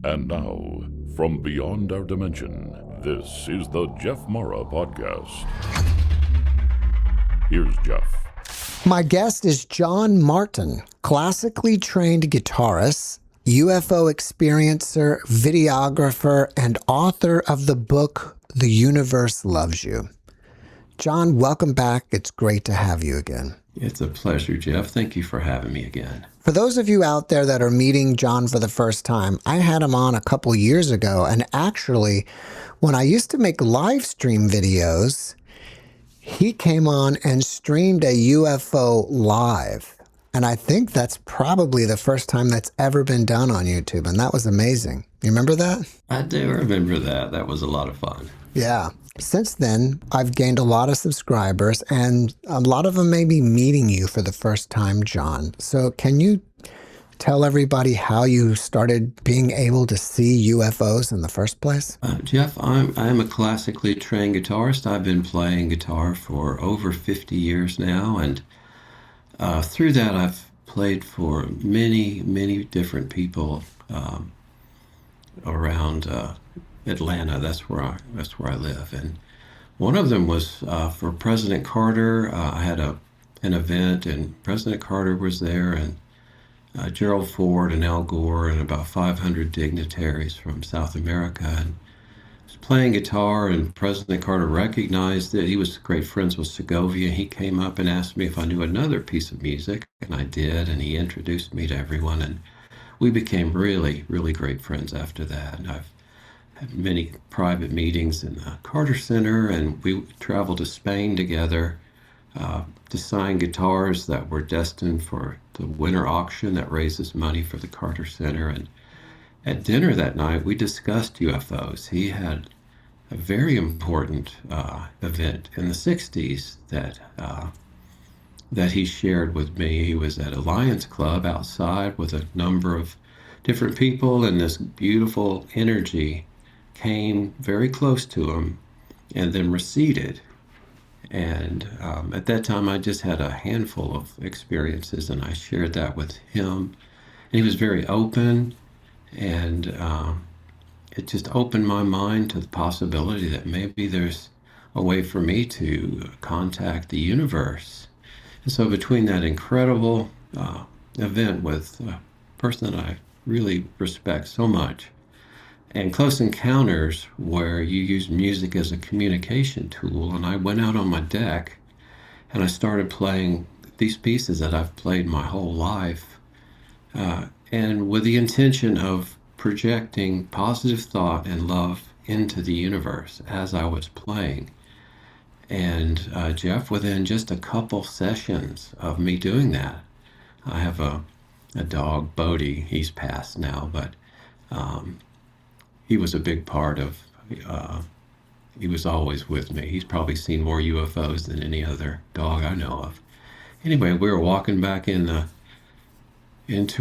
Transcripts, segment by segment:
And now, from beyond our dimension, this is the JeffMara podcast. Here's Jeff. My guest is John Martin, classically trained guitarist, UFO experiencer, videographer, and author of the book, The Universe Loves You. John, welcome back. It's great to have you again. It's a pleasure, Jeff. Thank you for having me again. For those of you out there that are meeting John for the first time, I had him on a couple years ago, and actually, when I used to make live stream videos, he came on and streamed a UFO live. And I think that's probably the first time that's ever been done on YouTube, and that was amazing. You remember that? I do remember that. That was a lot of fun. Yeah. Since then, I've gained a lot of subscribers, and a lot of them may be meeting you for the first time, John. So can you tell everybody how you started being able to see UFOs in the first place? Jeff, I'm a classically trained guitarist. I've been playing guitar for over 50 years now, and through that I've played for many different people around Atlanta. That's where I live, and one of them was for President Carter. I had an event, and President Carter was there, and Gerald Ford and Al Gore and about 500 dignitaries from South America. And I was playing guitar, and President Carter recognized that he was great friends with Segovia. He came up and asked me if I knew another piece of music, and I did, and he introduced me to everyone, and we became really great friends after that. And I've had many private meetings in the Carter Center, and we traveled to Spain together to sign guitars that were destined for the winter auction that raises money for the Carter Center. And at dinner that night, we discussed UFOs. He had a very important event in the 60s that he shared with me. He was at a Lions Club outside with a number of different people, and this beautiful energy came very close to him and then receded. And at that time, I just had a handful of experiences, and I shared that with him. And he was very open, and it just opened my mind to the possibility that maybe there's a way for me to contact the universe. And so between that incredible event with a person that I really respect so much, and Close Encounters, where you use music as a communication tool, and I went out on my deck and I started playing these pieces that I've played my whole life, and with the intention of projecting positive thought and love into the universe as I was playing. And Jeff, within just a couple sessions of me doing that, I have a dog, Bodie. He's passed now, but he was a big part of, he was always with me. He's probably seen more UFOs than any other dog I know of. Anyway, we were walking back into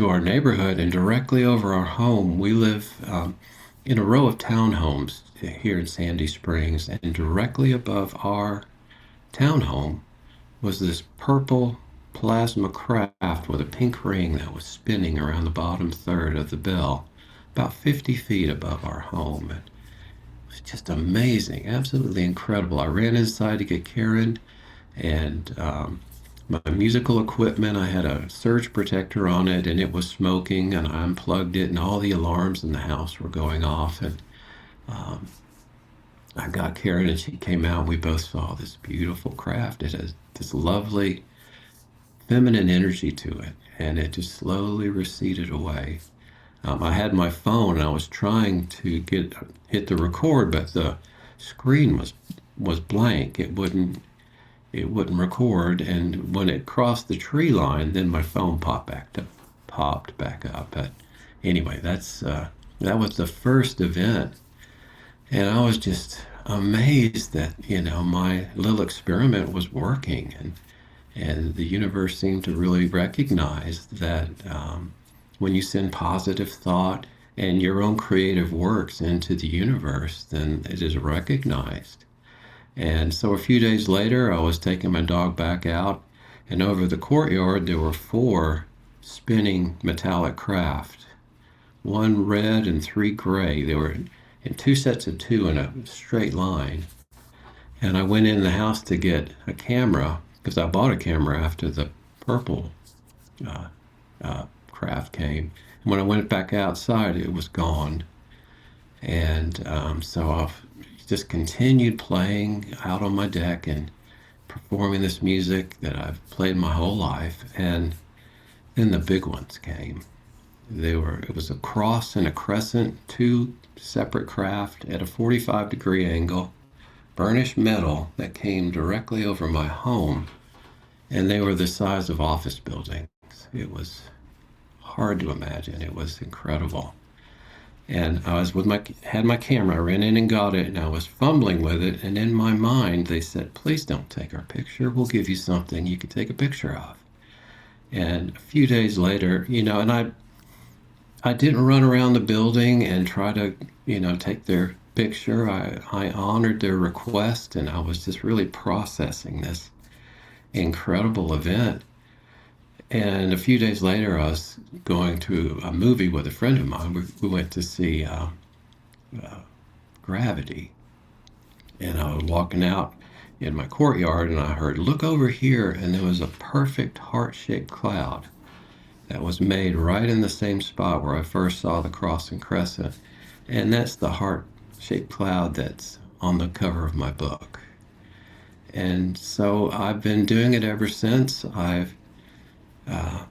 our neighborhood, and directly over our home, we live in a row of townhomes here in Sandy Springs, and directly above our townhome was this purple plasma craft with a pink ring that was spinning around the bottom third of the bell, about 50 feet above our home. And it was just amazing, absolutely incredible. I ran inside to get Karen and my musical equipment. I had a surge protector on it, and it was smoking, and I unplugged it, and all the alarms in the house were going off. And I got Karen, and she came out, and we both saw this beautiful craft. It has this lovely feminine energy to it, and it just slowly receded away. I had my phone, and I was trying to hit the record, but the screen was blank. It wouldn't record, and when it crossed the tree line, then my phone popped back up. But anyway, that was the first event, and I was just amazed that my little experiment was working, and the universe seemed to really recognize that. When you send positive thought and your own creative works into the universe, then it is recognized. And so a few days later, I was taking my dog back out, and over the courtyard, there were 4 spinning metallic craft one red and three gray. They were in two sets of two in a straight line. And I went in the house to get a camera because I bought a camera after the purple craft came. And when I went back outside, it was gone. And so I've just continued playing out on my deck and performing this music that I've played my whole life. And then the big ones came. It was a cross and a crescent, two separate craft at a 45-degree angle, burnished metal that came directly over my home, and they were the size of office buildings. It was hard to imagine. It was incredible. And I was had my camera, I ran in and got it, and I was fumbling with it, and in my mind they said, please don't take our picture. We'll give you something you can take a picture of. And a few days later, and I didn't run around the building and try to, take their picture. I honored their request, and I was just really processing this incredible event. And a few days later, I was going to a movie with a friend of mine. We went to see Gravity. And I was walking out in my courtyard, and I heard, look over here, and there was a perfect heart-shaped cloud that was made right in the same spot where I first saw the cross and crescent. And that's the heart-shaped cloud that's on the cover of my book. And so I've been doing it ever since. I've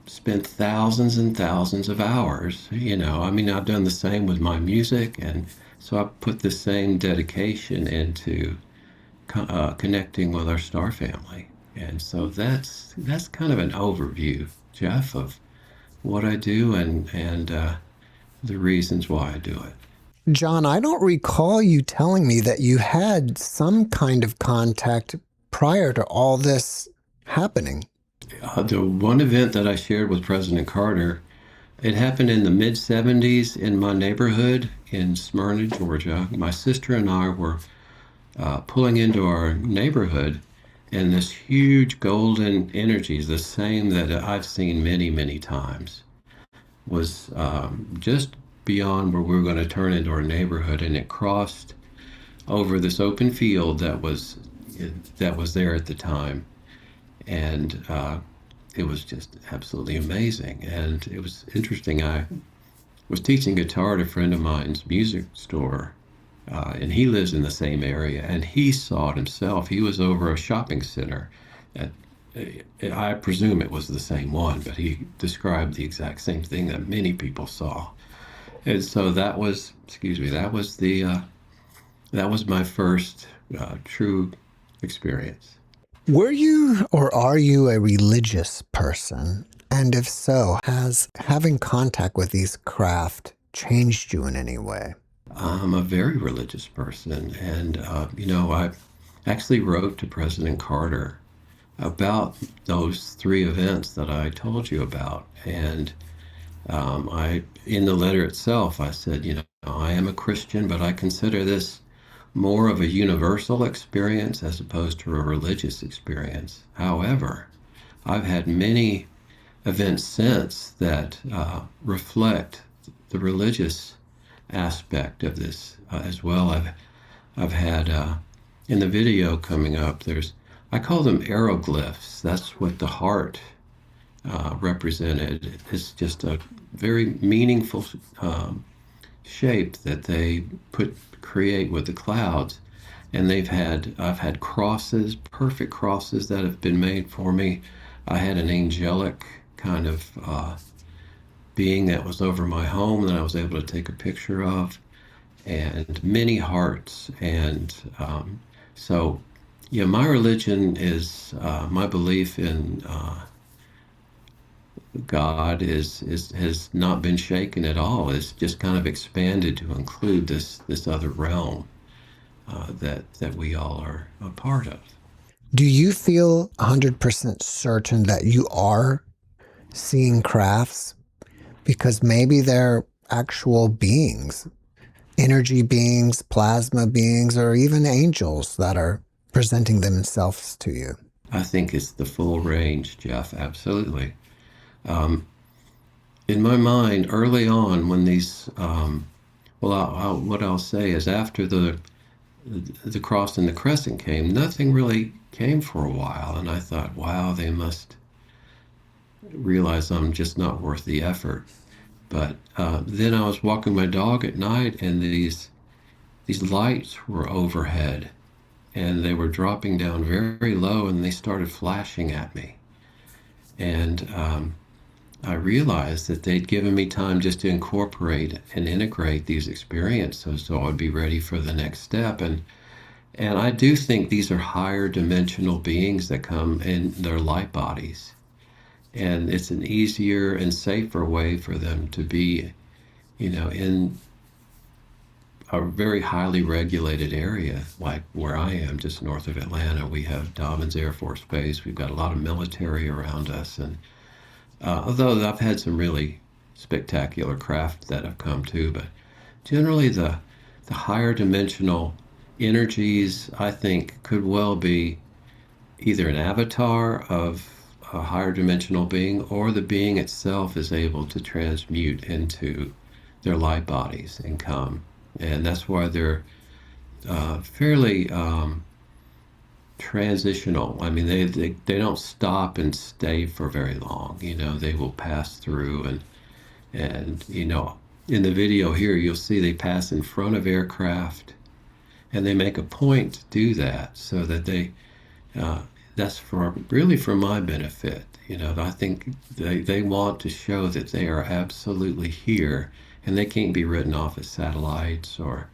spent thousands and thousands of hours, I've done the same with my music. And so I put the same dedication into connecting with our star family. And so that's kind of an overview, Jeff, of what I do and the reasons why I do it. John, I don't recall you telling me that you had some kind of contact prior to all this happening. The one event that I shared with President Carter, it happened in the mid-'70s in my neighborhood in Smyrna, Georgia. My sister and I were pulling into our neighborhood, and this huge golden energy, the same that I've seen many, many times, was just beyond where we were going to turn into our neighborhood, and it crossed over this open field that was there at the time. And it was just absolutely amazing. And it was interesting. I was teaching guitar at a friend of mine's music store, and he lives in the same area, and he saw it himself. He was over a shopping center. I presume it was the same one, but he described the exact same thing that many people saw. And so that was my first true experience. Were you or are you a religious person? And if so, has having contact with these craft changed you in any way? I'm a very religious person, and I actually wrote to President Carter about those three events that I told you about. And in the letter itself, I said, I am a Christian, but I consider this more of a universal experience as opposed to a religious experience. However, I've had many events since that reflect the religious aspect of this as well. I've had in the video coming up, I call them aeroglyphs. That's what the heart represented. It's just a very meaningful shape that they create with the clouds. And I've had crosses, perfect crosses that have been made for me. I had an angelic kind of being that was over my home that I was able to take a picture of, and many hearts. And so my religion is my belief in God has not been shaken at all. It's just kind of expanded to include this other realm that we all are a part of. Do you feel 100% certain that you are seeing crafts? Because maybe they're actual beings, energy beings, plasma beings, or even angels that are presenting themselves to you. I think it's the full range, Jeff, absolutely. in my mind, early on, when these, well, what I'll say is after the cross and the crescent came, nothing really came for a while, and I thought, wow, they must realize I'm just not worth the effort. But then I was walking my dog at night, and these lights were overhead, and they were dropping down very low, and they started flashing at me. And I realized that they'd given me time just to incorporate and integrate these experiences so I'd be ready for the next step. And I do think these are higher dimensional beings that come in their light bodies. And it's an easier and safer way for them to be, in a very highly regulated area, like where I am, just north of Atlanta. We have Dobbins Air Force Base. We've got a lot of military around us. And although I've had some really spectacular craft that have come too, but generally the higher dimensional energies, I think, could well be either an avatar of a higher dimensional being, or the being itself is able to transmute into their light bodies and come. And that's why they're fairly transitional. I mean, they don't stop and stay for very long. They will pass through, and in the video here, you'll see they pass in front of aircraft, and they make a point to do that so that that's really for my benefit. I think they want to show that they are absolutely here, and they can't be written off as satellites or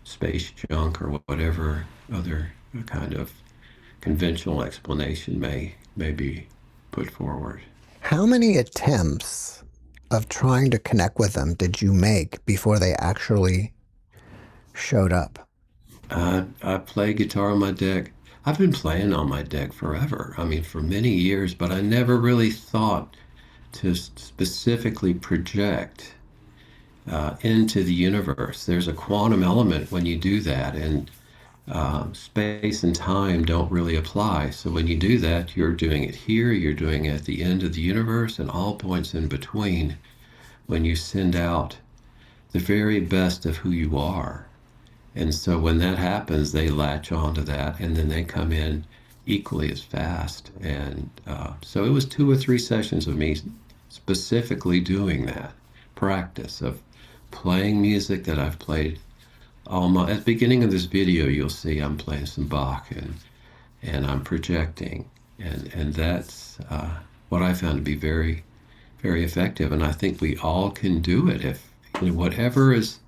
space junk or whatever other kind of conventional explanation may be put forward. How many attempts of trying to connect with them did you make before they actually showed up? I play guitar on my deck. I've been playing on my deck forever. I mean, for many years, but I never really thought to specifically project into the universe. There's a quantum element when you do that, and space and time don't really apply. So when you do that, you're doing it here, you're doing it at the end of the universe, and all points in between, when you send out the very best of who you are. And so when that happens, they latch onto that, and then they come in equally as fast. And so it was 2 or 3 sessions of me specifically doing that practice of playing music that I've played at the beginning of this video. You'll see I'm playing some Bach, and I'm projecting, and that's what I found to be very, very effective. And I think we all can do it if whatever is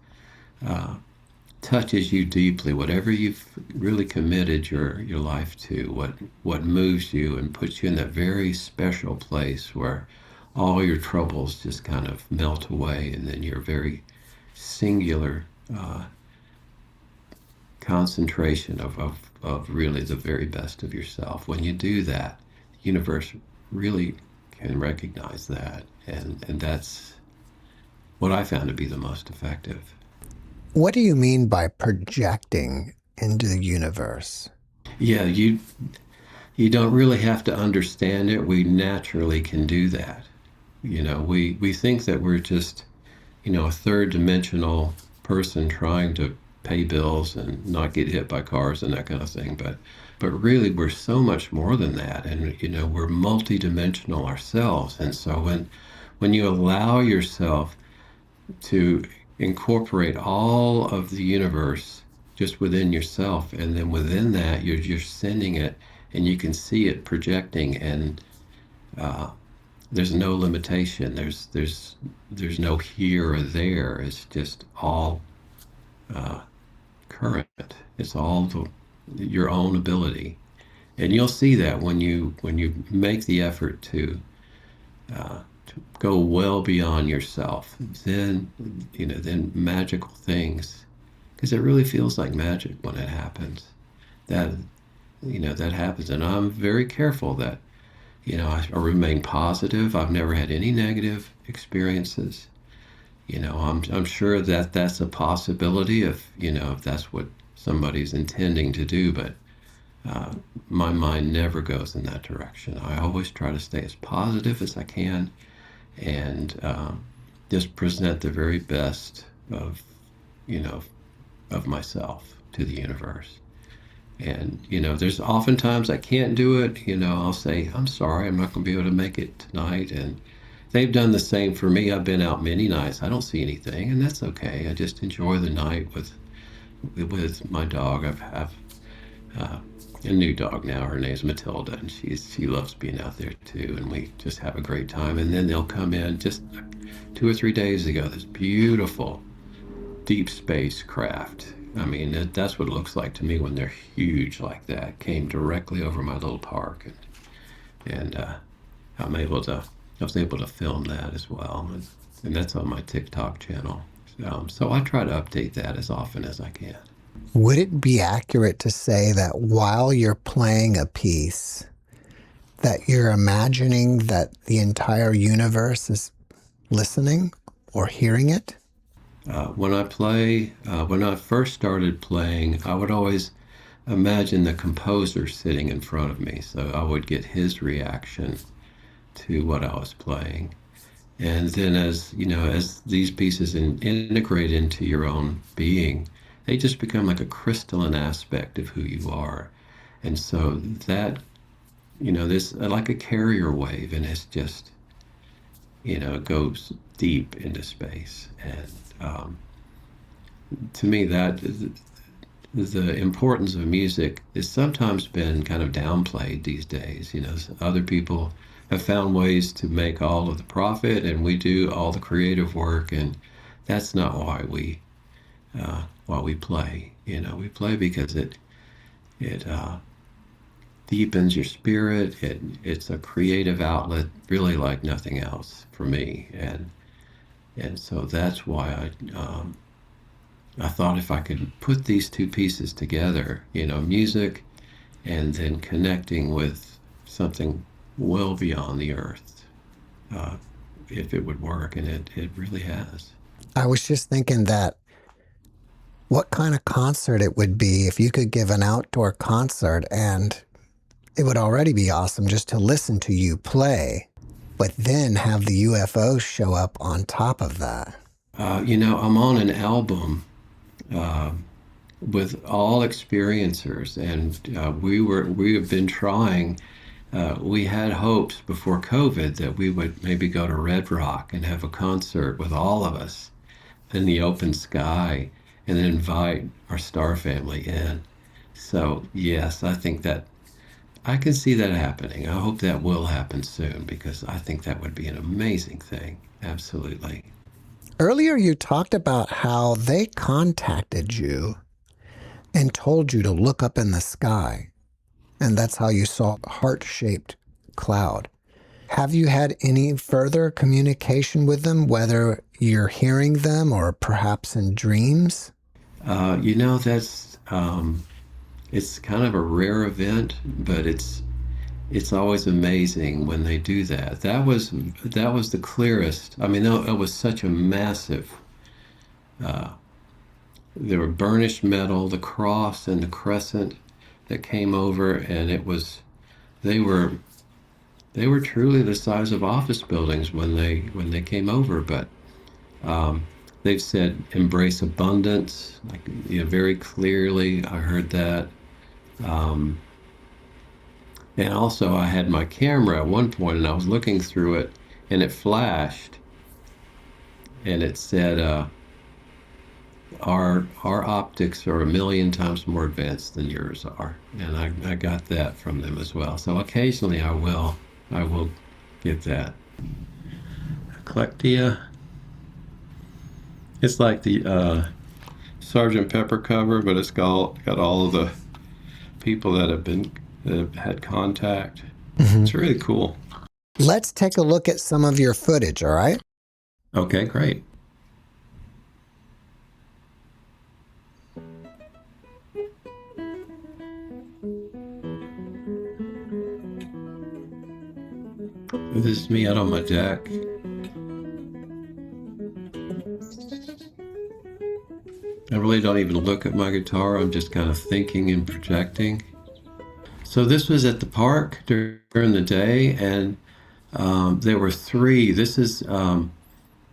touches you deeply, whatever you've really committed your life to, what moves you and puts you in that very special place where all your troubles just kind of melt away, and then you're very singular concentration of really the very best of yourself. When you do that, the universe really can recognize that, and that's what I found to be the most effective. What do you mean by projecting into the universe? Yeah, you don't really have to understand it. We naturally can do that. We think that we're just, a third dimensional person trying to pay bills and not get hit by cars and that kind of thing. But really, we're so much more than that. And, we're multidimensional ourselves. And so when you allow yourself to incorporate all of the universe just within yourself, and then within that, you're sending it, and you can see it projecting, and there's no limitation. There's no here or there. It's just all current. It's all your own ability, and you'll see that when you make the effort to go well beyond yourself, then magical things, because it really feels like magic when it happens. That happens, and I'm very careful that I remain positive. I've never had any negative experiences. I'm sure that that's a possibility if that's what somebody's intending to do, but my mind never goes in that direction. I always try to stay as positive as I can, and just present the very best of, you know, of myself to the universe. And, you know, there's oftentimes I can't do it. You know, I'll say, I'm sorry, I'm not going to be able to make it tonight. And they've done the same for me. I've been out many nights. I don't see anything, and that's okay. I just enjoy the night with my dog. I have a new dog now. Her name's Matilda, and she loves being out there too. And we just have a great time. And then they'll come in just 2 or 3 days ago. This beautiful deep space craft. I mean, that's what it looks like to me when they're huge like that. Came directly over my little park, and I was able to film that as well, and that's on my TikTok channel. So I try to update that as often as I can. Would it be accurate to say that while you're playing a piece, that you're imagining that the entire universe is listening or hearing it? When I first started playing, I would always imagine the composer sitting in front of me, so I would get his reaction to what I was playing. And then as these pieces integrate into your own being, they just become like a crystalline aspect of who you are. And so that, this like a carrier wave, and it's just, it goes deep into space. And to me, that the importance of music has sometimes been kind of downplayed these days. Other people have found ways to make all of the profit, and we do all the creative work, and that's not why we play. We play because it deepens your spirit. It's a creative outlet, really like nothing else for me, and so that's why I thought if I could put these two pieces together, music and then connecting with something well beyond the earth, if it would work, and it really has. I was just thinking that what kind of concert it would be if you could give an outdoor concert, and it would already be awesome just to listen to you play, but then have the UFOs show up on top of that. I'm on an album with all experiencers, and we have been trying. We had hopes before COVID that we would maybe go to Red Rock and have a concert with all of us in the open sky, and then invite our star family in. So yes, I think that I can see that happening. I hope that will happen soon, because I think that would be an amazing thing. Absolutely. Earlier, you talked about how they contacted you and told you to look up in the sky, and that's how you saw a heart-shaped cloud. Have you had any further communication with them, whether you're hearing them or perhaps in dreams? That's it's kind of a rare event, but it's always amazing when they do that. That was the clearest. I mean, it was such a massive. There were burnished metal, the cross and the crescent that came over, and they were truly the size of office buildings when they came over. But they've said embrace abundance, like very clearly. I heard that. And also I had my camera at one point, and I was looking through it, and it flashed, and it said, our optics are 1,000,000 times more advanced than yours are. And I got that from them as well. So occasionally I will get that. Eclectia. It's like the Sgt. Pepper cover, but it's got all of the people that have had contact. Mm-hmm. It's really cool. Let's take a look at some of your footage, all right? Okay, great. This is me out on my deck. I really don't even look at my guitar. I'm just kind of thinking and projecting. So this was at the park during the day, and There were three. This is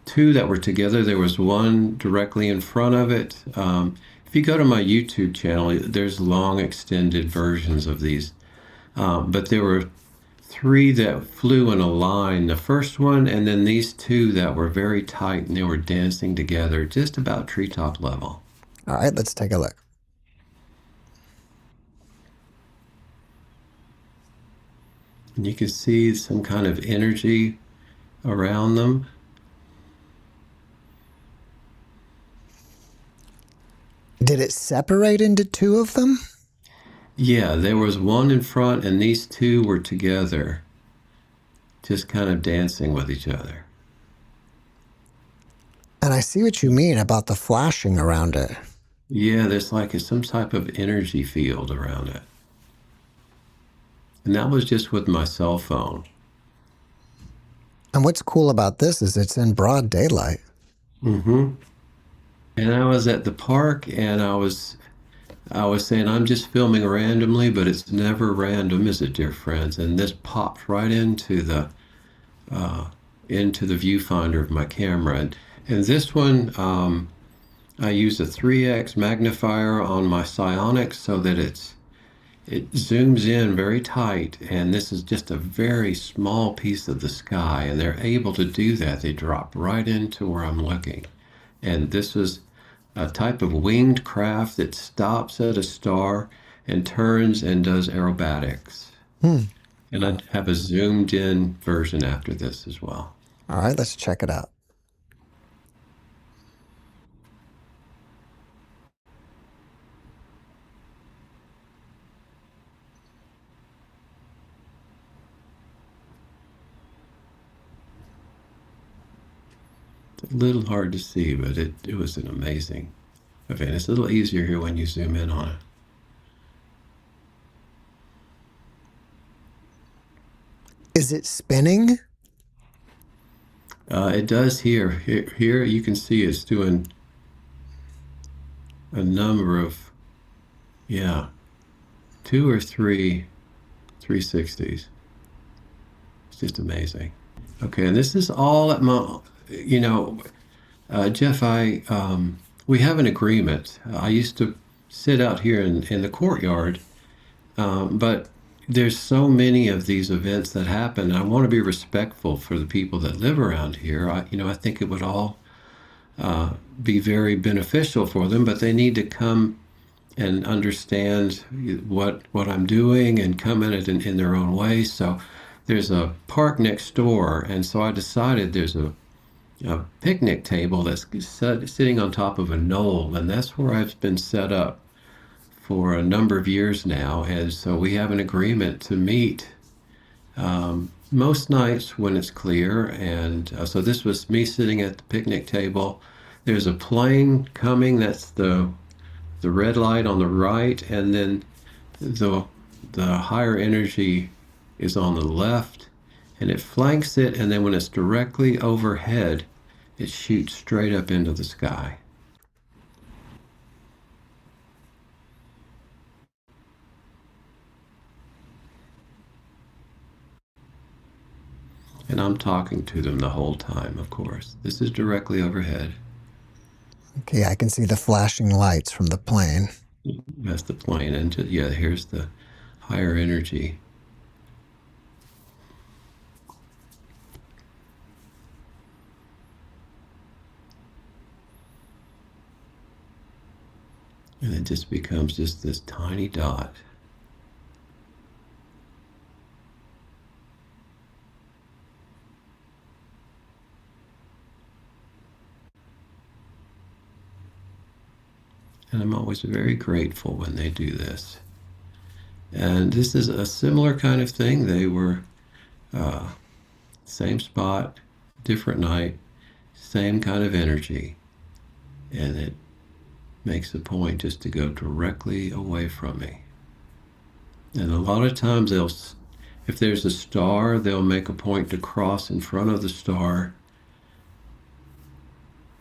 two that were together. There was one directly in front of it. If you go to my YouTube channel, there's long extended versions of these. But there were three that flew in a line. The first one, and then these two that were very tight, and they were dancing together just about treetop level. All right, let's take a look. And you can see some kind of energy around them. Did it separate into two of them? Yeah, there was one in front, and these two were together, just kind of dancing with each other. And I see what you mean about the flashing around it. Yeah, there's like some type of energy field around it. And that was just with my cell phone. And what's cool about this is it's in broad daylight. Mm-hmm. And I was at the park, and I was saying, I'm just filming randomly, but it's never random, is it, dear friends? And this popped right into the viewfinder of my camera. And this one, I used a 3x magnifier on my Psionics so that it zooms in very tight, and this is just a very small piece of the sky, and they're able to do that. They drop right into where I'm looking. And this is a type of winged craft that stops at a star and turns and does aerobatics. And I have a zoomed in version after this as well. All right, let's check it out. It's a little hard to see, but it was an amazing event. It's a little easier here when you zoom in on it. Is it spinning? It does here. Here you can see it's doing a number of, 2 or 3 360s. It's just amazing. Okay, and this is all at my, Jeff, we have an agreement. I used to sit out here in the courtyard, but there's so many of these events that happen. I want to be respectful for the people that live around here. I think it would all be very beneficial for them, but they need to come and understand what I'm doing and come at it in their own way. So there's a park next door, and so I decided there's a picnic table that's sitting on top of a knoll, and that's where I've been set up for a number of years now. And so we have an agreement to meet most nights when it's clear. And so this was me sitting at the picnic table. There's a plane coming. That's the red light on the right, and then the higher energy is on the left, and it flanks it, and then when it's directly overhead, it shoots straight up into the sky. And I'm talking to them the whole time, of course. This is directly overhead. Okay, I can see the flashing lights from the plane. That's the plane, and here's the higher energy. And it just becomes just this tiny dot. And I'm always very grateful when they do this. And this is a similar kind of thing. They were same spot, different night, same kind of energy. And it makes a point just to go directly away from me. And a lot of times if there's a star, they'll make a point to cross in front of the star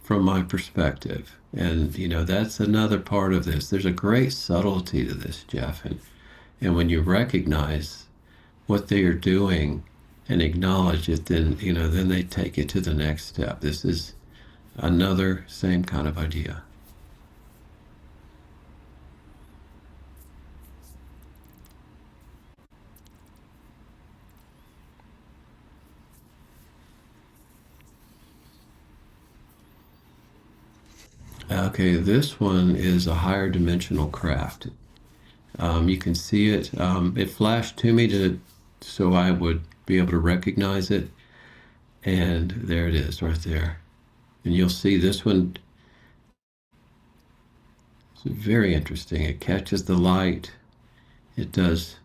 from my perspective. And, that's another part of this. There's a great subtlety to this, Jeff. And when you recognize what they are doing and acknowledge it, then then they take it to the next step. This is another same kind of idea. Okay, this one is a higher dimensional craft. You can see it. It flashed to me so I would be able to recognize it. And there it is right there. And you'll see this one. It's very interesting. It catches the light. It does.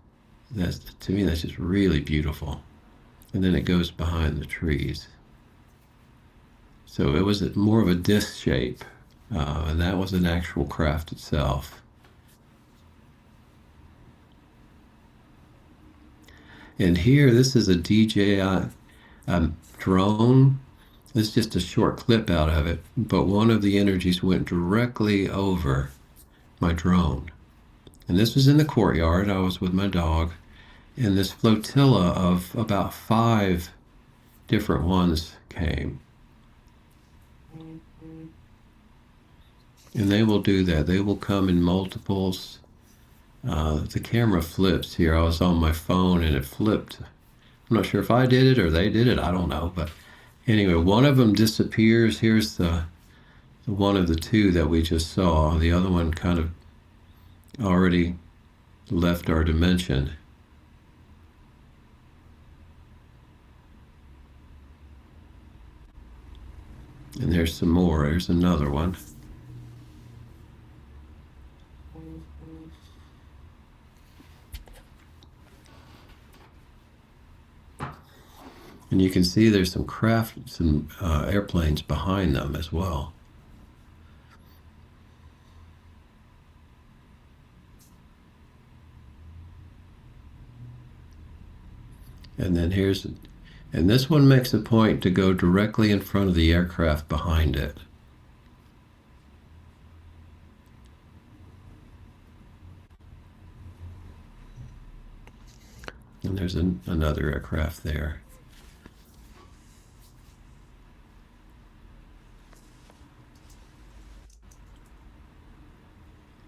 To me, that's just really beautiful. And then it goes behind the trees. So it was more of a disc shape. And that was an actual craft itself. And here, this is a DJI drone. This is just a short clip out of it, but one of the energies went directly over my drone. And this was in the courtyard. I was with my dog, and this flotilla of about 5 different ones came. And they will do that. They will come in multiples. The camera flips here. I was on my phone and it flipped. I'm not sure if I did it or they did it. I don't know. But anyway, one of them disappears. Here's the one of the 2 that we just saw. The other one kind of already left our dimension. And there's some more. There's another one. And you can see there's some airplanes behind them as well. And then and this one makes a point to go directly in front of the aircraft behind it. And there's another aircraft there.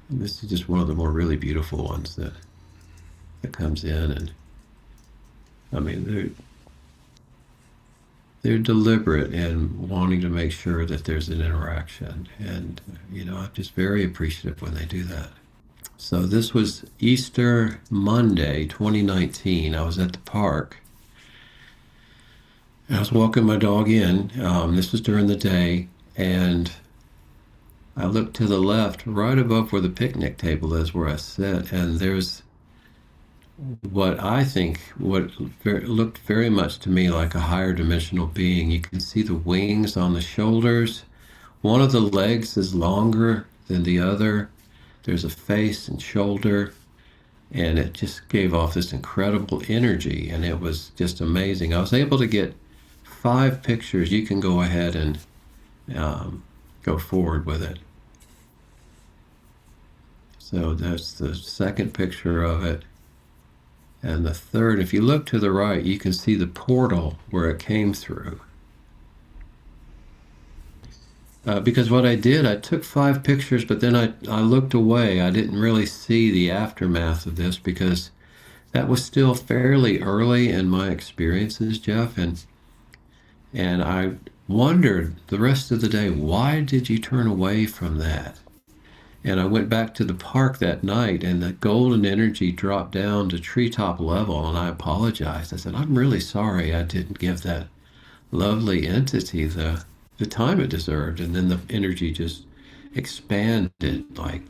And this is just one of the more really beautiful ones that comes in, and I mean they're deliberate in wanting to make sure that there's an interaction, and I'm just very appreciative when they do that. So this was Easter Monday 2019. I was at the park. I was walking my dog in. This was during the day, and I looked to the left, right above where the picnic table is, where I sit, and there's what looked very much to me like a higher dimensional being. You can see the wings on the shoulders. One of the legs is longer than the other. There's a face and shoulder, and it just gave off this incredible energy, and it was just amazing. I was able to get 5 pictures. You can go ahead and go forward with it. So that's the second picture of it. And the third, if you look to the right, you can see the portal where it came through. Because what I did, I took 5 pictures, but then I looked away. I didn't really see the aftermath of this because that was still fairly early in my experiences, Jeff. And I wondered the rest of the day, why did you turn away from that? And I went back to the park that night, and the golden energy dropped down to treetop level, and I apologized. I said, I'm really sorry I didn't give that lovely entity the time it deserved. And then the energy just expanded like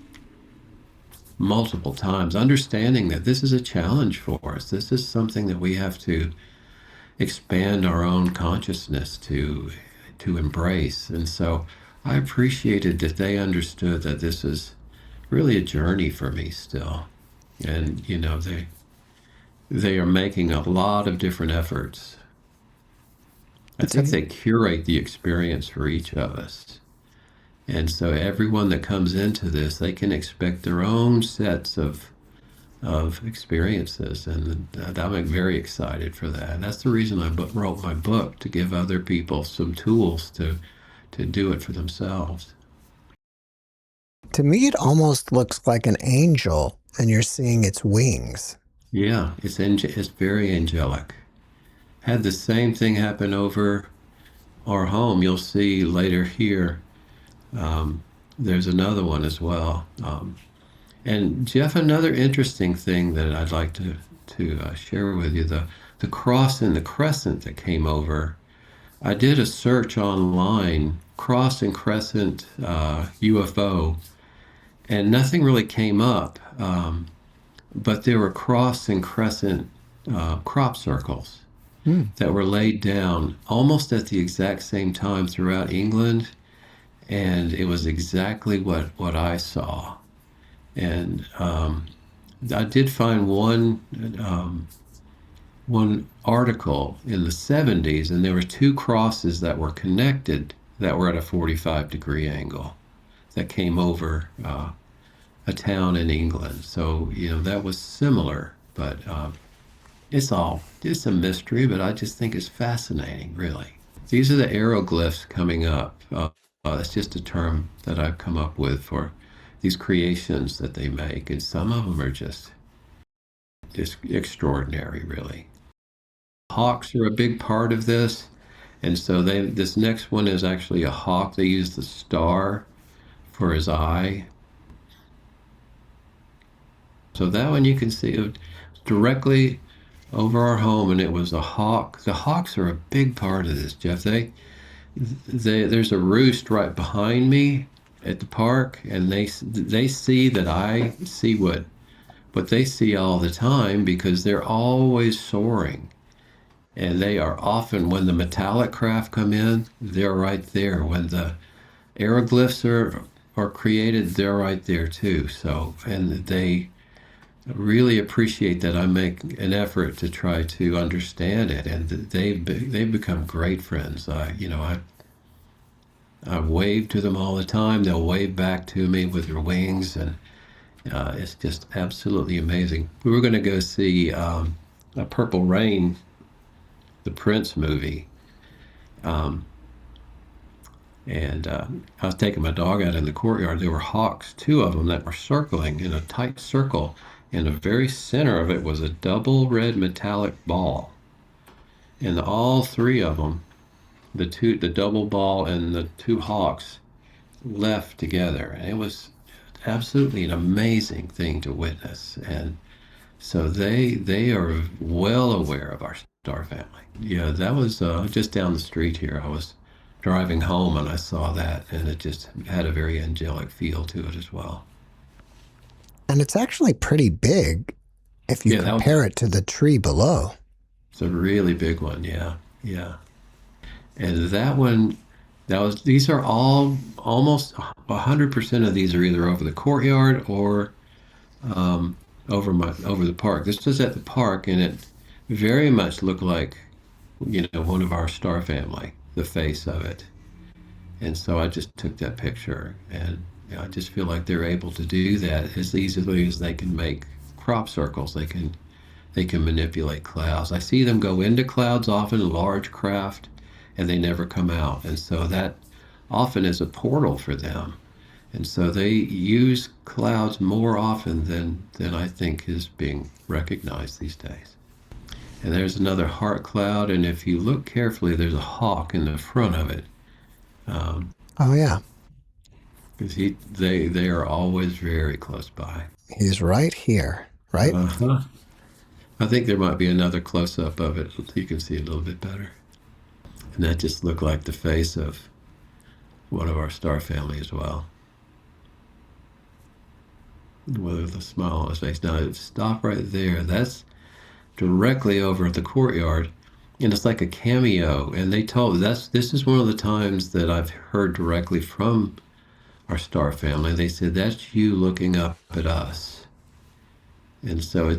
multiple times, understanding that this is a challenge for us. This is something that we have to expand our own consciousness to embrace. And so I appreciated that they understood that this is really a journey for me still. And, they are making a lot of different efforts. I think they curate the experience for each of us. And so everyone that comes into this, they can expect their own sets of of experiences, and I'm very excited for that. And that's the reason I wrote my book, to give other people some tools to do it for themselves. To me, it almost looks like an angel, and you're seeing its wings. Yeah, it's very angelic. Had the same thing happen over our home. You'll see later here. There's another one as well. And Jeff, another interesting thing that I'd like to share with you, the cross and the crescent that came over. I did a search online, cross and crescent UFO, and nothing really came up. But there were cross and crescent crop circles that were laid down almost at the exact same time throughout England, and it was exactly what I saw. And I did find one article in the 70s, and there were two crosses that were connected that were at a 45-degree angle that came over a town in England. So, that was similar, but it's a mystery, but I just think it's fascinating, really. These are the aeroglyphs coming up. It's just a term that I've come up with for these creations that they make, and some of them are just extraordinary, really. Hawks are a big part of this, and so this next one is actually a hawk. They use the star for his eye. So that one you can see it directly over our home, and it was a hawk. The hawks are a big part of this, Jeff. There's a roost right behind me at the park, and they see that I see what they see all the time, because they're always soaring. And they are often, when the metallic craft come in, they're right there. When the aeroglyphs are created, they're right there too. So, and they really appreciate that I make an effort to try to understand it, and they've become great friends. I wave to them all the time. They'll wave back to me with their wings, and it's just absolutely amazing. We were going to go see a Purple Rain, the Prince movie, and I was taking my dog out in the courtyard. There were hawks, two of them, that were circling in a tight circle. In the very center of it was a double red metallic ball, and all three of them, the double ball and the two hawks, left together. And it was absolutely an amazing thing to witness. And so they are well aware of our star family. Yeah, that was just down the street here. I was driving home and I saw that, and it just had a very angelic feel to it as well. And it's actually pretty big if you compare it to the tree below. It's a really big one, yeah. And that one, these are all, almost 100% of these are either over the courtyard or over the park. This was at the park, and it very much looked like, one of our star family, the face of it. And so I just took that picture, and I just feel like they're able to do that as easily as they can make crop circles. They can manipulate clouds. I see them go into clouds often, large craft, and they never come out. And so that often is a portal for them. And so they use clouds more often than I think is being recognized these days. And there's another heart cloud, and if you look carefully, there's a hawk in the front of it. Oh yeah. Because they are always very close by. He's right here, right? Uh-huh. I think there might be another close-up of it. You can see it a little bit better. And that just looked like the face of one of our star family as well. With a smile on his face. Now, stop right there. That's directly over at the courtyard. And it's like a cameo. And they told this is one of the times that I've heard directly from our star family. They said, that's you looking up at us. And so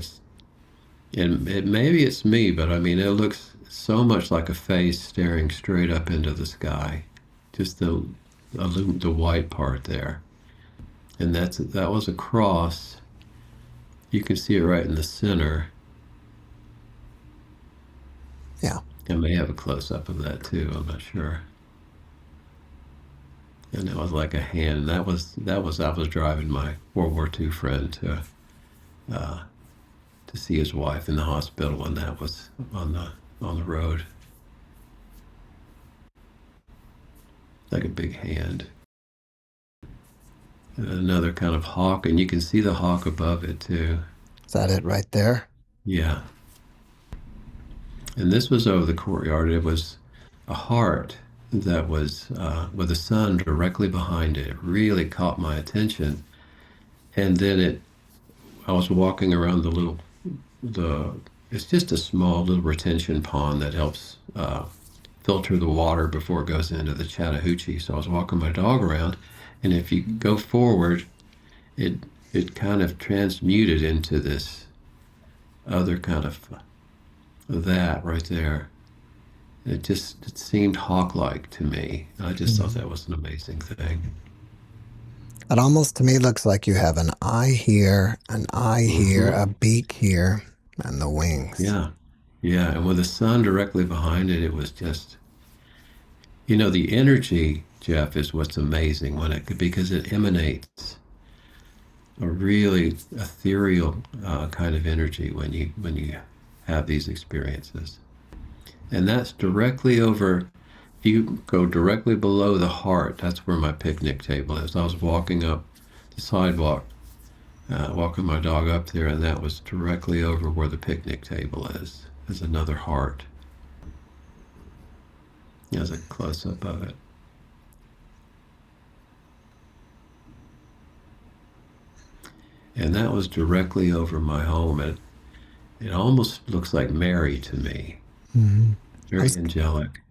maybe it's me, but I mean, it looks so much like a face staring straight up into the sky. Just the white part there. And that was a cross You can see it right in the center. Yeah. I may have a close-up of that too, I'm not sure. And that was like a hand. I was driving my World War II friend to see his wife in the hospital, and that was on the road. Like a big hand. And another kind of hawk, and you can see the hawk above it too. Is that it right there? Yeah. And this was over the courtyard. It was a heart that was with the sun directly behind it. It really caught my attention. And then I was walking around it's just a small little retention pond that helps filter the water before it goes into the Chattahoochee. So I was walking my dog around, and if you go forward, it kind of transmuted into this other kind of that right there. It seemed hawk-like to me. I just thought that was an amazing thing. It almost to me looks like you have an eye here, an eye here, a beak here, and the wings. Yeah. Yeah. And with the sun directly behind it, it was just, the energy, Jeff, is what's amazing because it emanates a really ethereal kind of energy when you have these experiences. And that's directly over. If you go directly below the heart, that's where my picnic table is. I was walking up the sidewalk, walking my dog up there, and that was directly over where the picnic table is. There's another heart. There's a close-up of it. And that was directly over my home. It almost looks like Mary to me. Mm-hmm. Very angelic.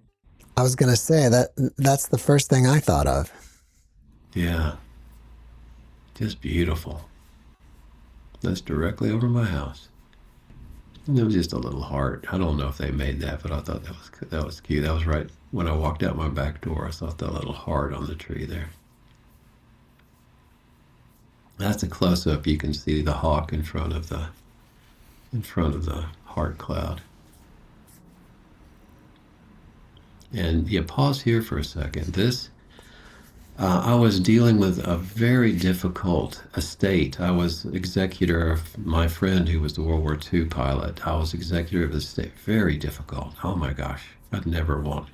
I was going to say that's the first thing I thought of. Yeah. Just beautiful. That's directly over my house. And it was just a little heart. I don't know if they made that, but I thought that was cute. That was right when I walked out my back door. I saw that little heart on the tree there. That's a close-up. You can see the hawk in front of the heart cloud. And you pause here for a second. I was dealing with a very difficult estate. I was executor of my friend who was the World War II pilot. I was executor of the estate. Very difficult. Oh my gosh. I'd never want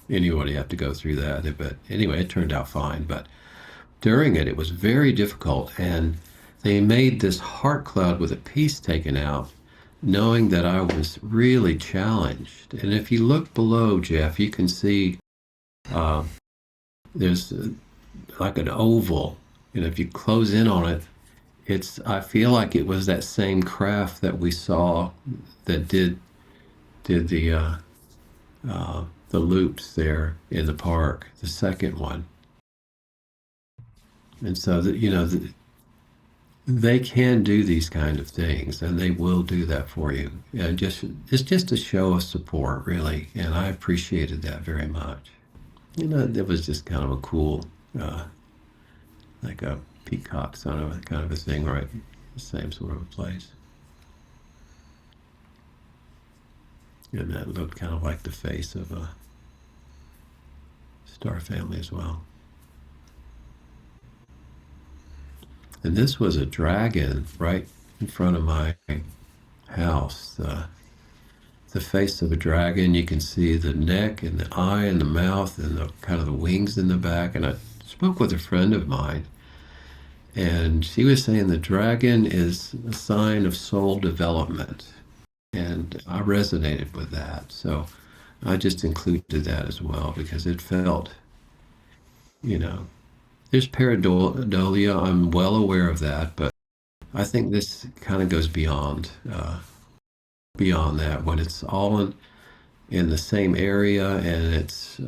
anybody have to go through that. But anyway, it turned out fine. But during it was very difficult. And they made this heart cloud with a piece taken out, knowing that I was really challenged. And if you look below, Jeff, you can see there's like an oval. And if you close in on it, I feel like it was that same craft that we saw that did the loops there in the park, the second one. And so they can do these kind of things, and they will do that for you. And it's just a show of support, really, and I appreciated that very much. It was just kind of a cool, like a peacock kind of a thing, right? The same sort of a place. And that looked kind of like the face of a star family as well. And this was a dragon right in front of my house. The face of a dragon, you can see the neck and the eye and the mouth and the kind of the wings in the back. And I spoke with a friend of mine, and she was saying the dragon is a sign of soul development. And I resonated with that. So I just included that as well because it felt, there's pareidolia. I'm well aware of that, but I think this kind of goes beyond that when it's all in the same area, and it's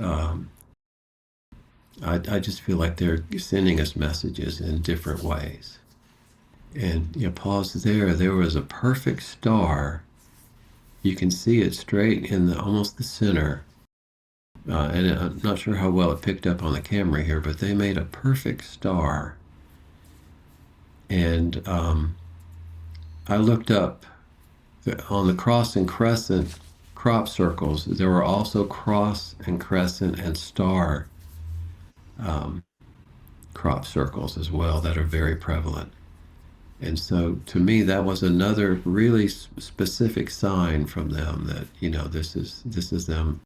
I just feel like they're sending us messages in different ways. And pause there. There was a perfect star. You can see it straight in almost the center. And I'm not sure how well it picked up on the camera here, but they made a perfect star. And I looked up on the cross and crescent crop circles. There were also cross and crescent and star crop circles as well that are very prevalent. And so to me, that was another really specific sign from them that, this is them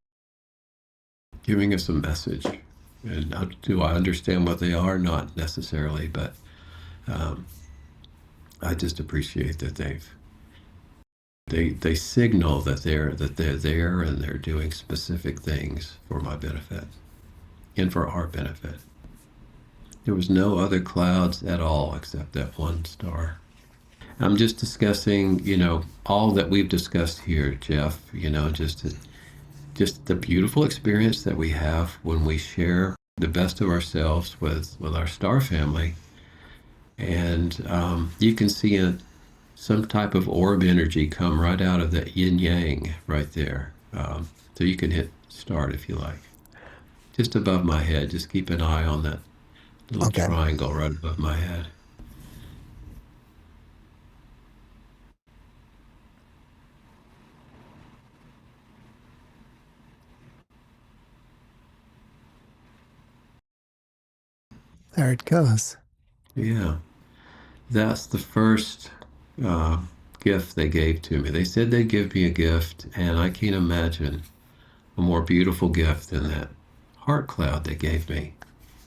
giving us a message. And do I understand what they are? Not necessarily, but I just appreciate that they signal that they're there and they're doing specific things for my benefit and for our benefit. There was no other clouds at all except that one star. I'm just discussing, all that we've discussed here, Jeff. Just the beautiful experience that we have when we share the best of ourselves with our star family. And you can see some type of orb energy come right out of that yin yang right there. So you can hit start if you like. Just above my head, just keep an eye on that little triangle right above my head. There it goes. Yeah, that's the first gift they gave to me. They said they'd give me a gift, and I can't imagine a more beautiful gift than that heart cloud they gave me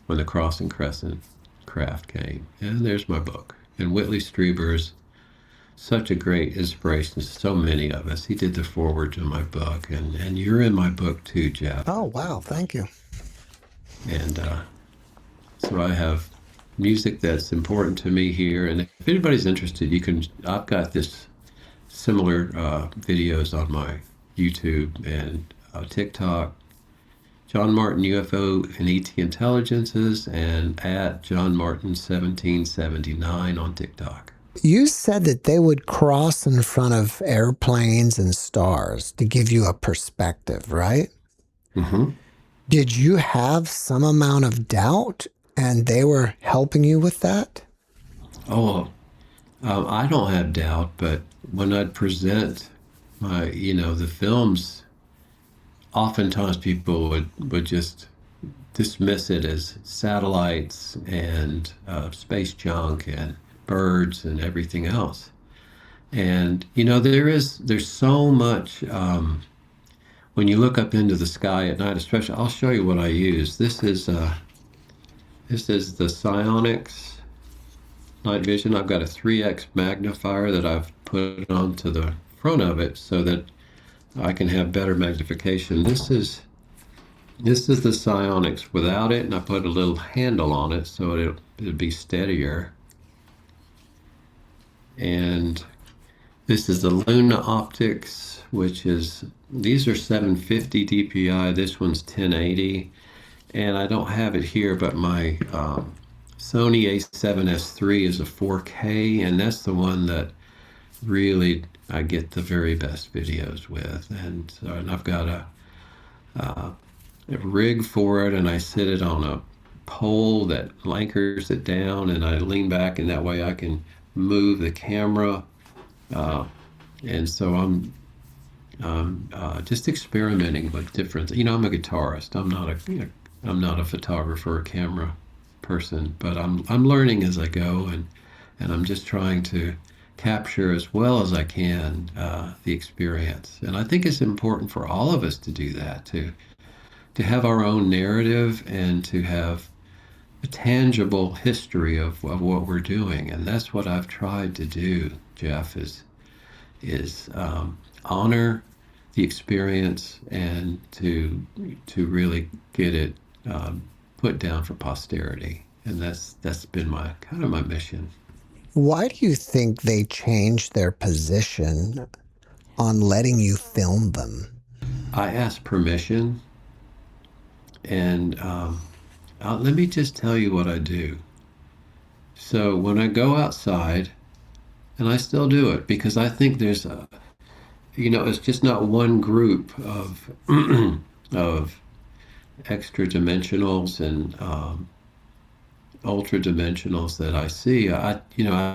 when the cross and crescent craft came. And there's my book. And Whitley Strieber's such a great inspiration to so many of us. He did the foreword to my book, and you're in my book too, Jeff. Oh, wow. Thank you. And so I have music that's important to me here. And if anybody's interested, I've got this similar videos on my YouTube and TikTok. John Martin UFO and ET Intelligences, and at John Martin 1779 on TikTok. You said that they would cross in front of airplanes and stars to give you a perspective, right? Mm-hmm. Did you have some amount of doubt and they were helping you with that? Oh, I don't have doubt, but when I'd present my, the films, oftentimes people would just dismiss it as satellites and space junk and birds and everything else. And there's so much when you look up into the sky at night, especially. I'll show you what I use. This is the Psionics night vision. I've got a 3x magnifier that I've put onto the front of it so that I can have better magnification. This is the Psionics without it, and I put a little handle on it so it'll be steadier. And this is the Luna Optics, these are 750 DPI. This one's 1080, and I don't have it here, but my Sony A7S III is a 4K, and that's the one that really I get the very best videos with. And I've got a rig for it, and I sit it on a pole that anchors it down, and I lean back, and that way I can move the camera. And so I'm just experimenting with different. I'm a guitarist. I'm not a photographer or camera person, but I'm learning as I go, and I'm just trying to capture as well as I can the experience. And I think it's important for all of us to do that, to have our own narrative and to have a tangible history of what we're doing. And that's what I've tried to do, Jeff, is honor the experience and to really get it put down for posterity. And that's been my mission. Why do you think they changed their position on letting you film them? I asked permission, and let me just tell you what I do. So when I go outside, and I still do it because I think there's it's just not one group of of extra dimensionals and ultra dimensionals that I see. I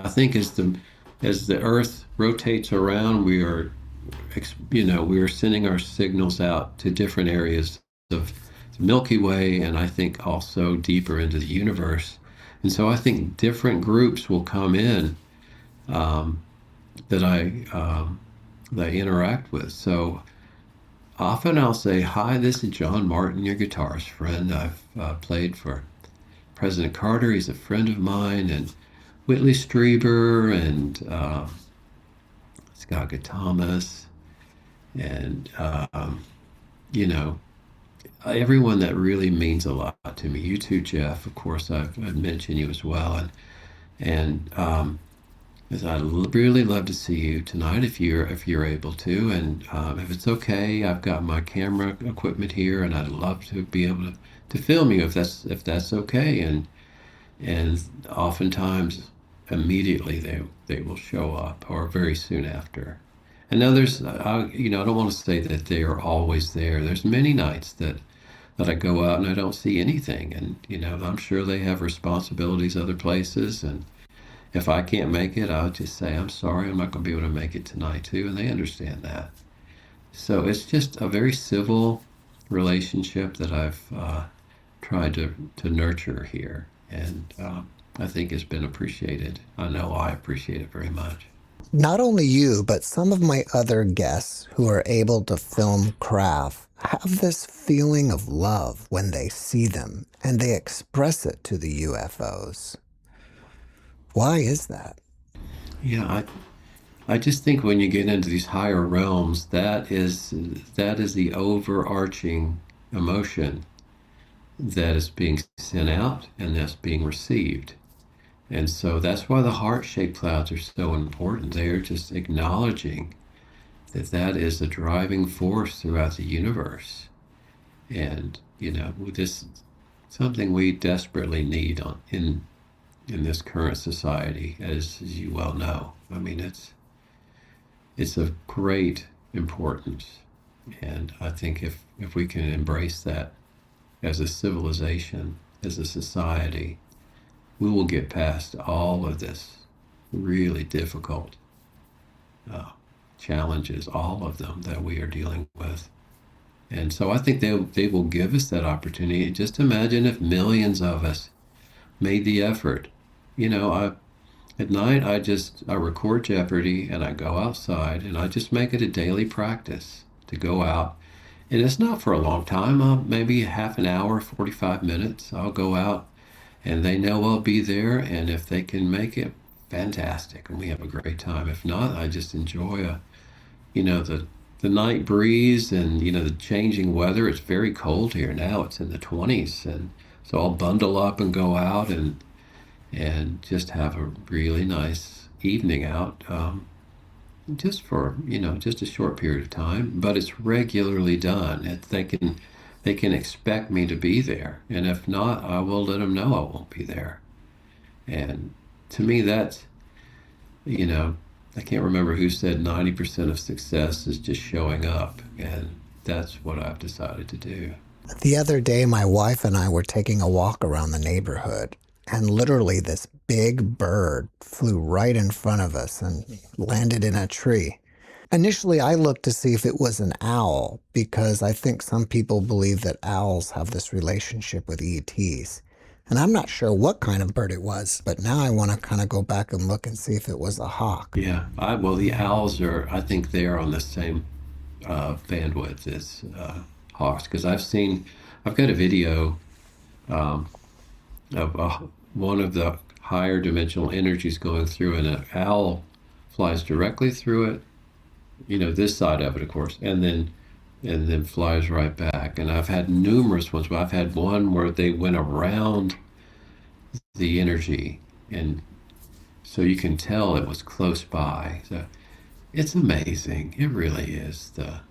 think as the as the Earth rotates around, we are sending our signals out to different areas of the Milky Way, and I think also deeper into the universe. And so I think different groups will come in um, that I interact with. So often I'll say, "Hi, this is John Martin, your guitarist friend. I've played for President Carter. He's a friend of mine, and Whitley Strieber, and Scott Thomas, and you know, everyone that really means a lot to me. You too, Jeff. Of course, I've mentioned you as well, and I'd really love to see you tonight if you're able to, and if it's okay, I've got my camera equipment here, and I'd love to be able to film you if that's okay, and oftentimes immediately they will show up or very soon after. And now I don't want to say that they are always there. There's many nights that I go out and I don't see anything, and I'm sure they have responsibilities other places, and if I can't make it, I'll just say, I'm sorry, I'm not going to be able to make it tonight too, and they understand that. So it's just a very civil relationship that I've tried to nurture here, and I think it's been appreciated. I know I appreciate it very much. Not only you, but some of my other guests who are able to film craft have this feeling of love when they see them, and they express it to the UFOs. Why is that? Yeah, I just think when you get into these higher realms, that is the overarching emotion that is being sent out and that's being received. And so that's why the heart-shaped clouds are so important. They are just acknowledging that is a driving force throughout the universe. And, this something we desperately need in this current society, as you well know. I mean, it's of great importance. And I think if we can embrace that as a civilization, as a society, we will get past all of this really difficult challenges, all of them that we are dealing with. And so I think they will give us that opportunity. Just imagine if millions of us made the effort. At night I record Jeopardy and I go outside and I just make it a daily practice to go out. And it's not for a long time, maybe half an hour, 45 minutes. I'll go out and they know I'll be there, and if they can make it, fantastic, and we have a great time. If not, I just enjoy the night breeze and the changing weather. It's very cold here now. It's in the 20s, and so I'll bundle up and go out and just have a really nice evening out, just for just a short period of time. But it's regularly done. They can expect me to be there, and if not, I will let them know I won't be there. And to me, that's I can't remember who said 90% of success is just showing up, and that's what I've decided to do. The other day, my wife and I were taking a walk around the neighborhood, and literally this big bird flew right in front of us and landed in a tree. Initially, I looked to see if it was an owl, because I think some people believe that owls have this relationship with ETs. And I'm not sure what kind of bird it was, but now I want to kind of go back and look and see if it was a hawk. Yeah, well, the owls I think they're on the same bandwidth as hawks, because I've got a video of one of the higher dimensional energies going through, and an owl flies directly through it, this side of it, of course, and then flies right back. And I've had numerous ones, but I've had one where they went around the energy, and so you can tell it was close by. So it's amazing. It really is the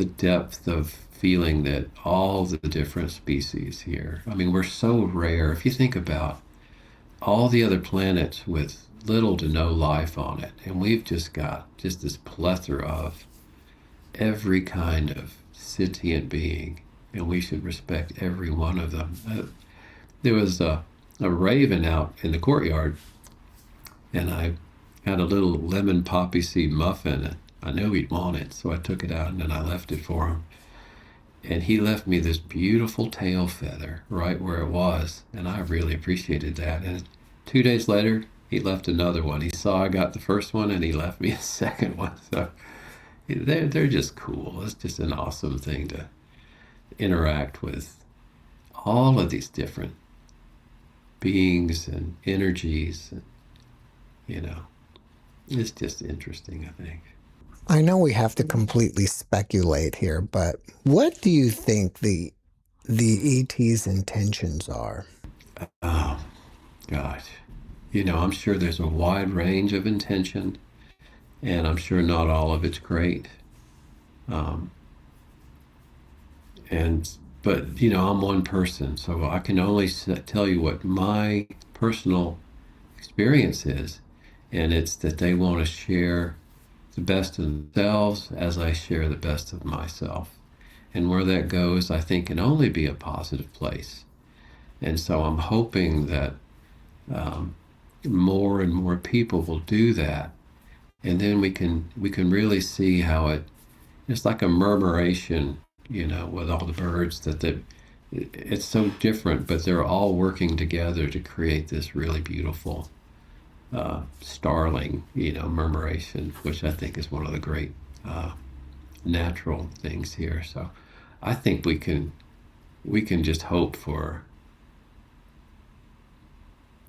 depth of feeling that all the different species here. I mean, we're so rare. If you think about all the other planets with little to no life on it, and we've just got this plethora of every kind of sentient being, and we should respect every one of them. There was a raven out in the courtyard, and I had a little lemon poppy seed muffin, and I knew he'd want it, so I took it out and then I left it for him. And he left me this beautiful tail feather right where it was, and I really appreciated that. And 2 days later, he left another one. He saw I got the first one, and he left me a second one. So they're just cool. It's just an awesome thing to interact with all of these different beings and energies. And, it's just interesting, I think. I know we have to completely speculate here, but what do you think the ET's intentions are? Oh, gosh. I'm sure there's a wide range of intention, and I'm sure not all of it's great. Um, but I'm one person, so I can only tell you what my personal experience is, and it's that they want to share the best of themselves as I share the best of myself. And where that goes, I think, can only be a positive place. And so I'm hoping that more and more people will do that, and then we can really see how it's like a murmuration, with all the birds it's so different, but they're all working together to create this really beautiful starling, murmuration, which I think is one of the great natural things here. So I think we can just hope for,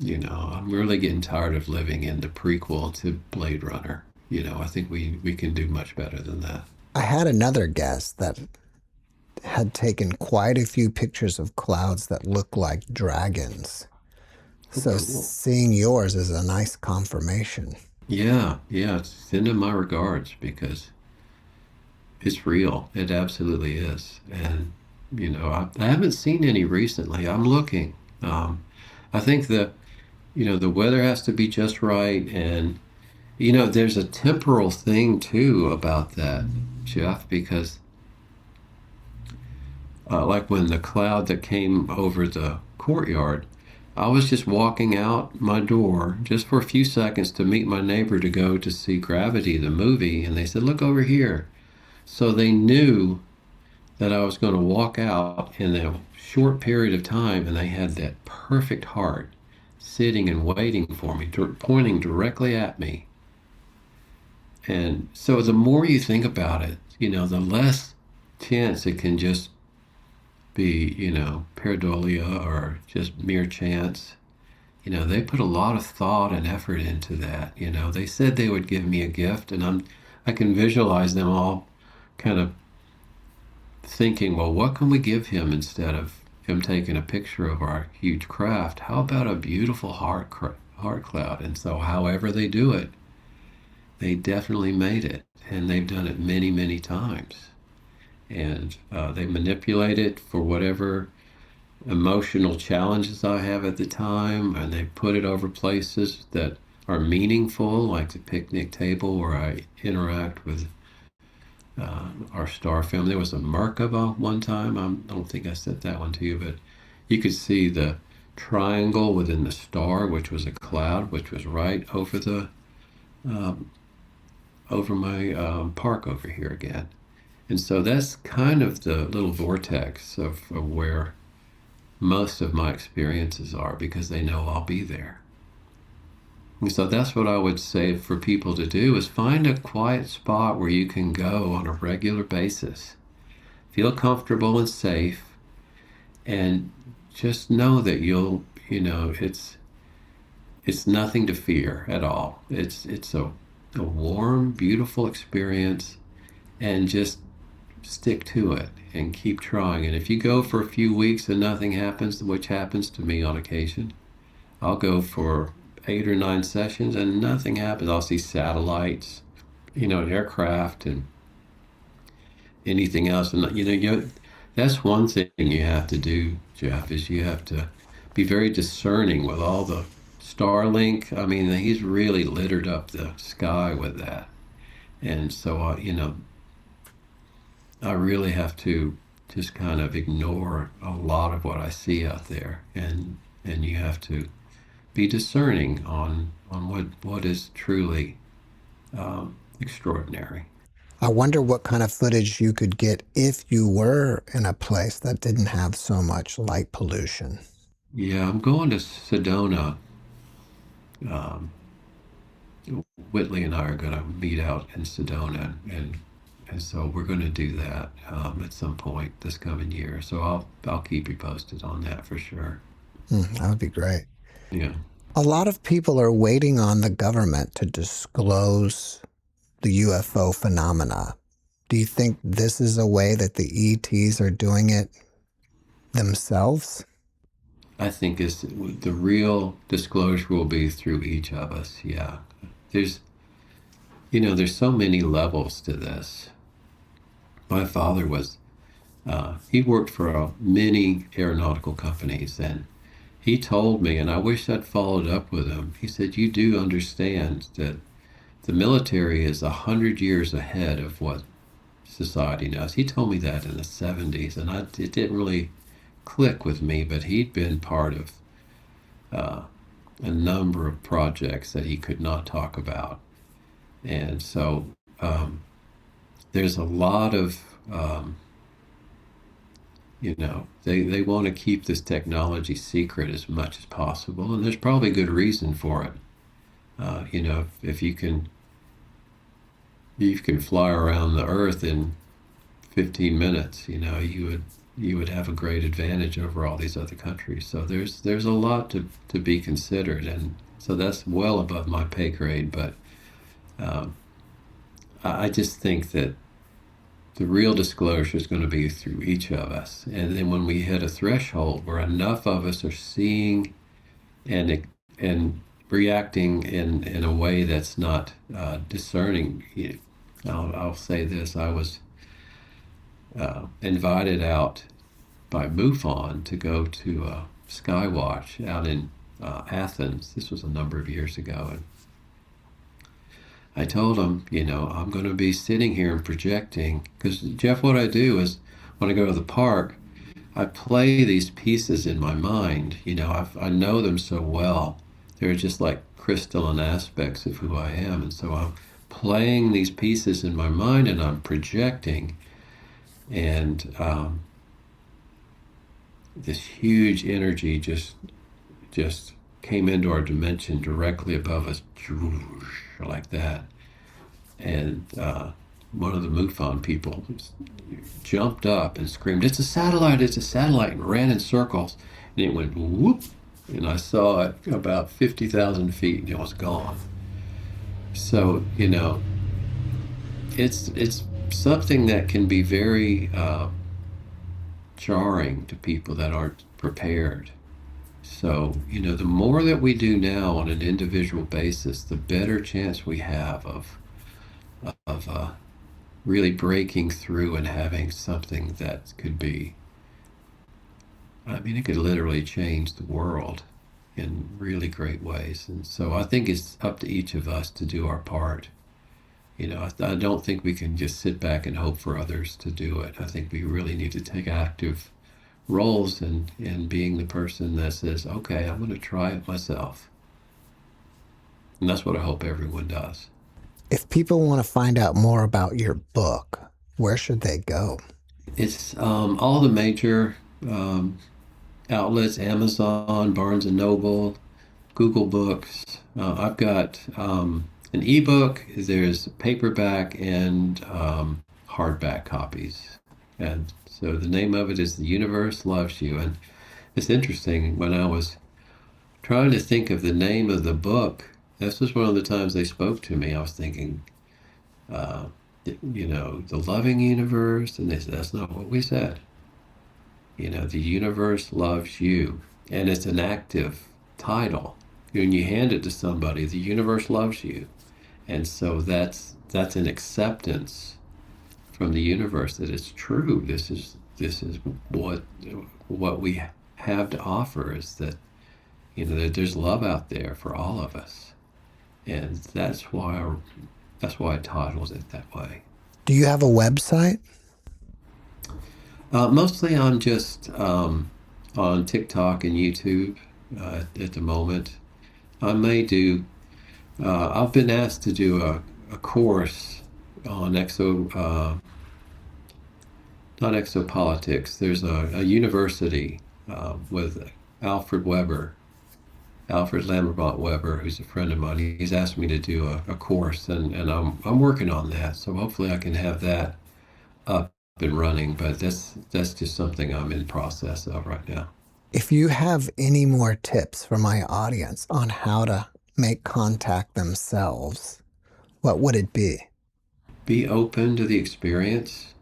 I'm really getting tired of living in the prequel to Blade Runner. I think we can do much better than that. I had another guest that had taken quite a few pictures of clouds that look like dragons. So Cool. seeing yours is a nice confirmation. Yeah, send in my regards, because it's real. It absolutely is. And, I haven't seen any recently. I'm looking. I think the weather has to be just right. And, there's a temporal thing too about that, Jeff, because like when the cloud that came over the courtyard, I was just walking out my door just for a few seconds to meet my neighbor to go to see Gravity, the movie, and they said, "Look over here." So they knew that I was going to walk out in a short period of time, and they had that perfect heart sitting and waiting for me, pointing directly at me. And so the more you think about it, the less chance it can just be, pareidolia or just mere chance. They put a lot of thought and effort into that. They said they would give me a gift, and I can visualize them all kind of thinking, well, what can we give him instead of him taking a picture of our huge craft? How about a beautiful heart cloud? And so however they do it, they definitely made it, and they've done it many, many times. And they manipulate it for whatever emotional challenges I have at the time, and they put it over places that are meaningful, like the picnic table where I interact with our star family. There was a Merkaba one time. I don't think I sent that one to you, but you could see the triangle within the star, which was a cloud, which was right over the over my park over here again. And so that's kind of the little vortex of where most of my experiences are, because they know I'll be there. And so that's what I would say for people to do, is find a quiet spot where you can go on a regular basis. Feel comfortable and safe, and just know that it's nothing to fear at all. It's a warm, beautiful experience, and just stick to it and keep trying. And if you go for a few weeks and nothing happens, which happens to me on occasion, I'll go for 8 or 9 sessions and nothing happens. I'll see satellites, aircraft and anything else. And that's one thing you have to do, Jeff, is you have to be very discerning with all the Starlink. I mean, he's really littered up the sky with that. And so, I really have to just kind of ignore a lot of what I see out there. And you have to be discerning on what is truly extraordinary. I wonder what kind of footage you could get if you were in a place that didn't have so much light pollution. Yeah, I'm going to Sedona. Um, Whitley and I are going to meet out in Sedona, and so we're going to do that at some point this coming year. So I'll keep you posted on that for sure. That would be great. Yeah. A lot of people are waiting on the government to disclose the UFO phenomena. Do you think this is a way that the ETs are doing it themselves? I think is the real disclosure will be through each of us. Yeah. There's there's so many levels to this. My father was he worked for many aeronautical companies, and he told me, and I wish I'd followed up with him. He said, "You do understand that the military is 100 years ahead of what society knows." He told me that in the '70s, and it didn't really click with me. But he'd been part of a number of projects that he could not talk about, and so there's a lot of they want to keep this technology secret as much as possible, and there's probably good reason for it. If you can fly around the earth in 15 minutes, you would have a great advantage over all these other countries. So there's a lot to be considered, and so that's well above my pay grade. But I just think that the real disclosure is going to be through each of us, and then when we hit a threshold where enough of us are seeing and reacting in a way that's not discerning. I'll say this: I was invited out by MUFON to go to a Skywatch out in Athens. This was a number of years ago, and I told them, I'm going to be sitting here and projecting, because Jeff, what I do is when I go to the park, I play these pieces in my mind. I know them so well. They're just like crystalline aspects of who I am. And so I'm playing these pieces in my mind, and I'm projecting. And this huge energy just came into our dimension directly above us, like that. And one of the MUFON people jumped up and screamed, "It's a satellite, it's a satellite," and ran in circles. And it went whoop, and I saw it about 50,000 feet, and it was gone. So, it's something that can be very jarring to people that aren't prepared. So, the more that we do now on an individual basis, the better chance we have of really breaking through and having something that could be, it could literally change the world in really great ways. And so I think it's up to each of us to do our part. I don't think we can just sit back and hope for others to do it. I think we really need to take active roles in being the person that says, okay, I'm going to try it myself. And that's what I hope everyone does. If people want to find out more about your book, where should they go? It's all the major outlets: Amazon, Barnes & Noble, Google Books. I've got an ebook. There's paperback and hardback copies. And so the name of it is The Universe Loves You. And it's interesting, when I was trying to think of the name of the book, this was one of the times they spoke to me. I was thinking, the loving universe, and they said, that's not what we said. The universe loves you. And it's an active title. When you hand it to somebody, the universe loves you. And so that's an acceptance from the universe that it's true. This is what we have to offer, is that that there's love out there for all of us. And that's why I titled it that way. Do you have a website? Mostly I'm just on TikTok and YouTube at the moment. I may do, I've been asked to do a course on not exopolitics. There's a university with Alfred Weber, Alfred Lambermont Weber, who's a friend of mine. He's asked me to do a course, and I'm working on that. So hopefully I can have that up and running. But that's just something I'm in process of right now. If you have any more tips for my audience on how to make contact themselves, what would it be? Be open to the experience.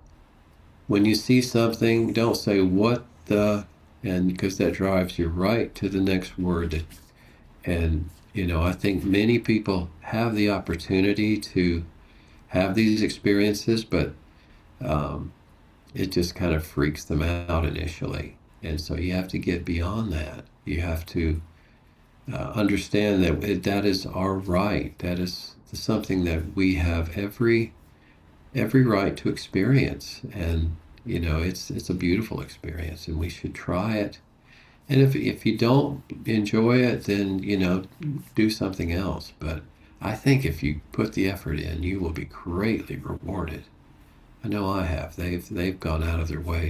When you see something, don't say what the, and because that drives you right to the next word. And, I think many people have the opportunity to have these experiences, but it just kind of freaks them out initially. And so you have to get beyond that. You have to understand that that is our right. That is something that we have every right to experience. And, it's a beautiful experience, and we should try it. And if you don't enjoy it, then, do something else. But I think if you put the effort in, you will be greatly rewarded. I know I have. They've gone out of their way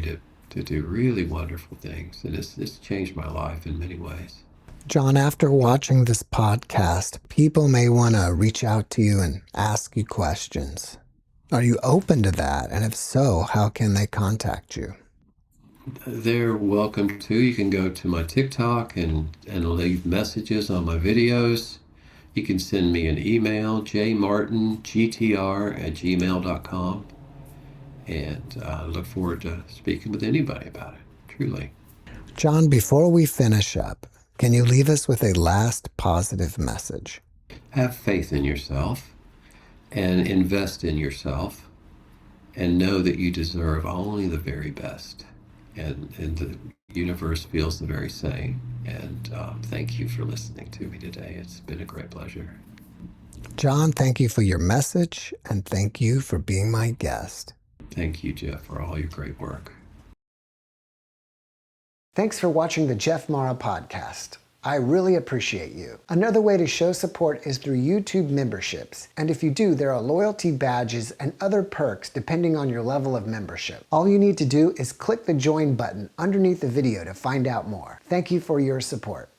to do really wonderful things, and it's changed my life in many ways. John, after watching this podcast, people may want to reach out to you and ask you questions. Are you open to that? And if so, how can they contact you? They're welcome to. You can go to my TikTok and leave messages on my videos. You can send me an email, jmartingtr@gmail.com. And I look forward to speaking with anybody about it, truly. John, before we finish up, can you leave us with a last positive message? Have faith in yourself and invest in yourself, and know that you deserve only the very best. And the universe feels the very same. And thank you for listening to me today. It's been a great pleasure. John, thank you for your message, and thank you for being my guest. Thank you, Jeff, for all your great work. Thanks for watching the JeffMara podcast. I really appreciate you. Another way to show support is through YouTube memberships. And if you do, there are loyalty badges and other perks depending on your level of membership. All you need to do is click the join button underneath the video to find out more. Thank you for your support.